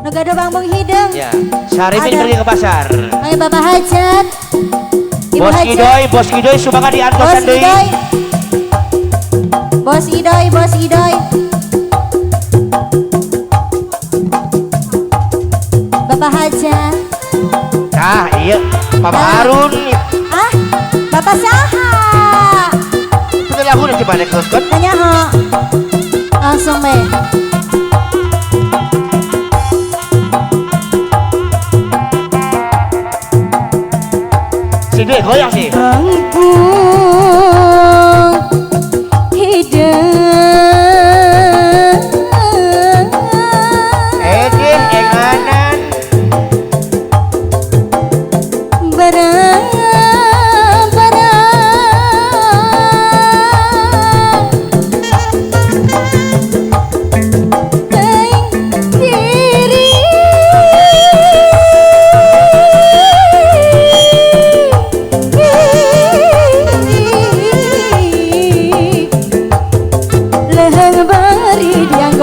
Nggak ada bang hidung. Ya, Syarimin pergi ke pasar. Ayo Bapak Hajat. Bos Idoy sumbangan di antosan deui. Bos Idoy. Bapak Hajat. Nah, iya, Papa Harun. Ah, Bapak Saha. Itu lagu nanti balik ke Scott. Tanya ho. Langsung be. Sini goyang sih. Edin enganan.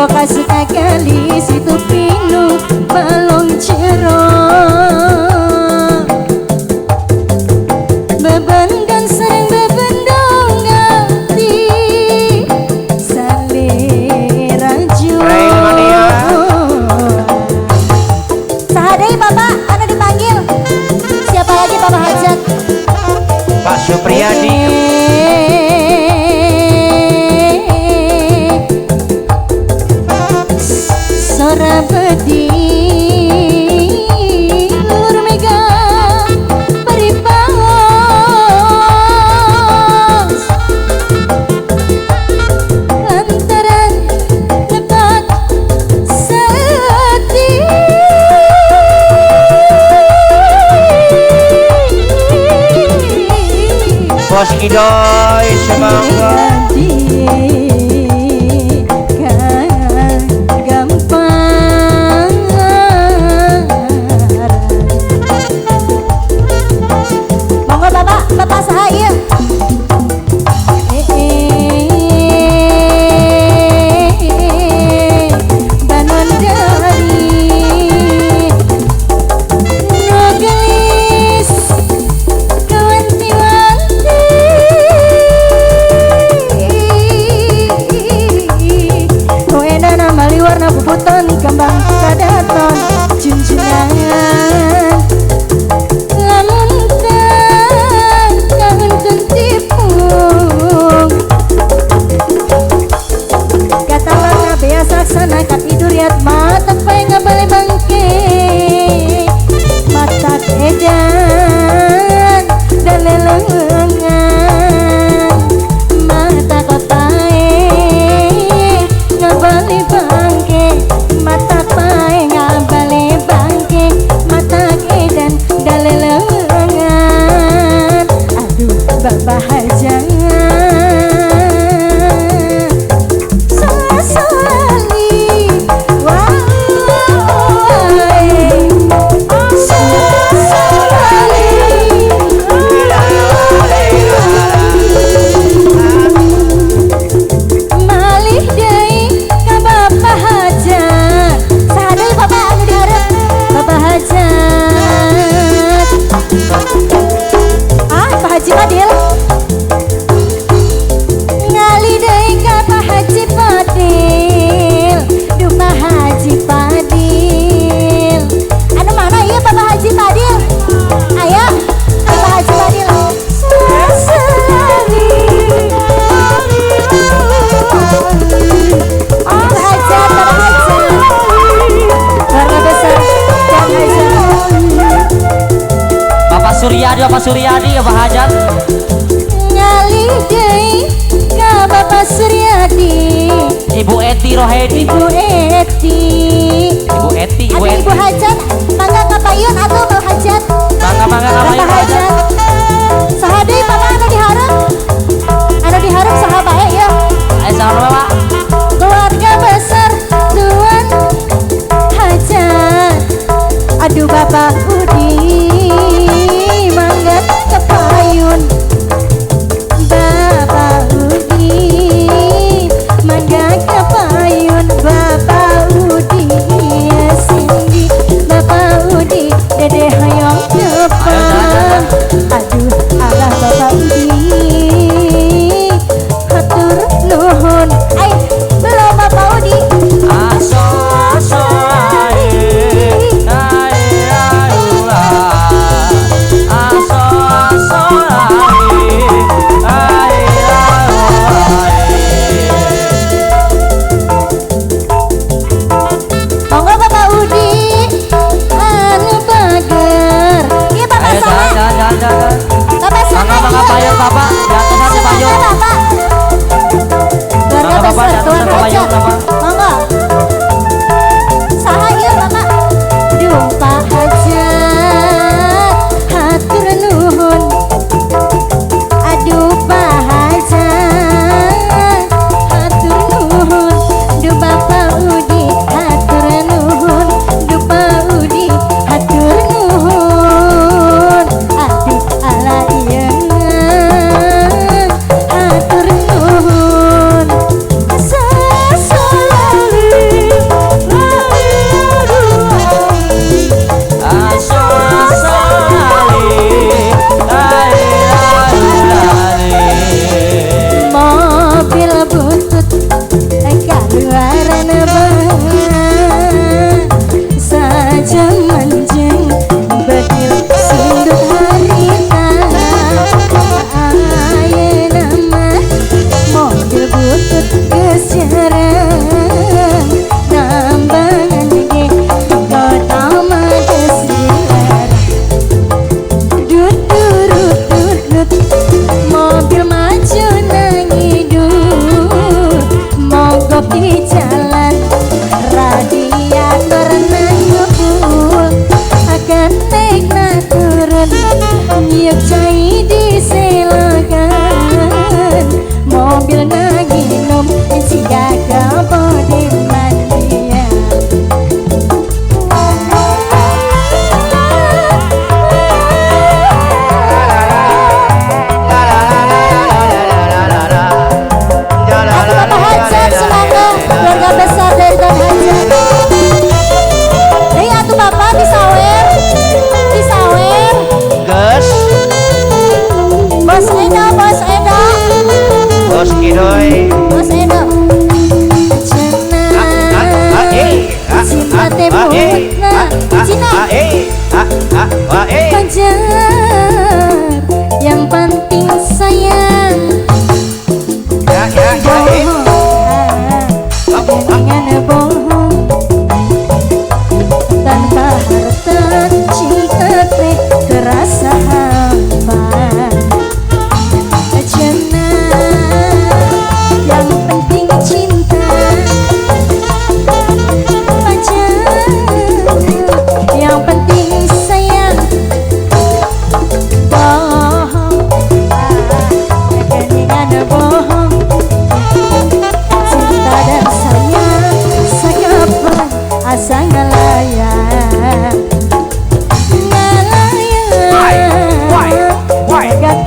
Kasih kali situ pinu balong cerah beban dan sering beban dongati salira jual sahadai Bapak anu dipanggil siapa lagi Bapak Hajat Pak Supriyadi. Sorabadi Lur Mega Peripawas Lantaran lebat seti Bos Idoy semangga. Bapak saya banon dari Nogais kawanti-wanti koena namali warna puputan kembang kadaton junjungan saksana kat iduriat mata pay nga balay bangke mata edan dalelengan mata kotae nga balay bangke mata pay nga balay bangke mata edan dalelengan aduh Bapak Hajat Bapak Suryadi Bapak Hajat ngali deui ka Bapak Suryadi Ibu Eti Rohedi Ibu Eti Ibu Hajat mangga kapayun atuh Bapak Hajat mangga kapayun Bapak Hajat saha deui Bapak anu diharap saha bae ya ayo saha Bapak keluarga besar Tuan Hajat aduh Bapak Udi mangga kapayun Bapak Udi mangga kapayun Bapak Udi Cindy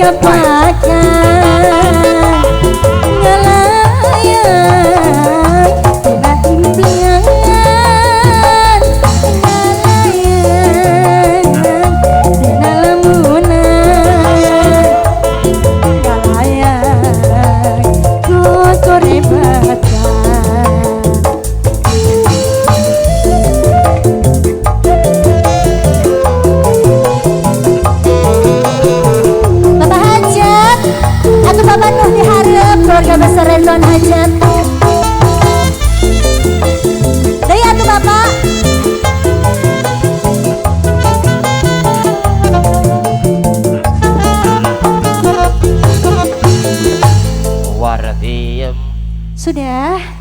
kepakan ngelayang tiba impian ngelayang dina lamunan ngelayang tutur ibadah. Bapak Nuh diharap keluarga besar Ridwan Hajat. Deui atuh Bapak. Wardiem. Sudah.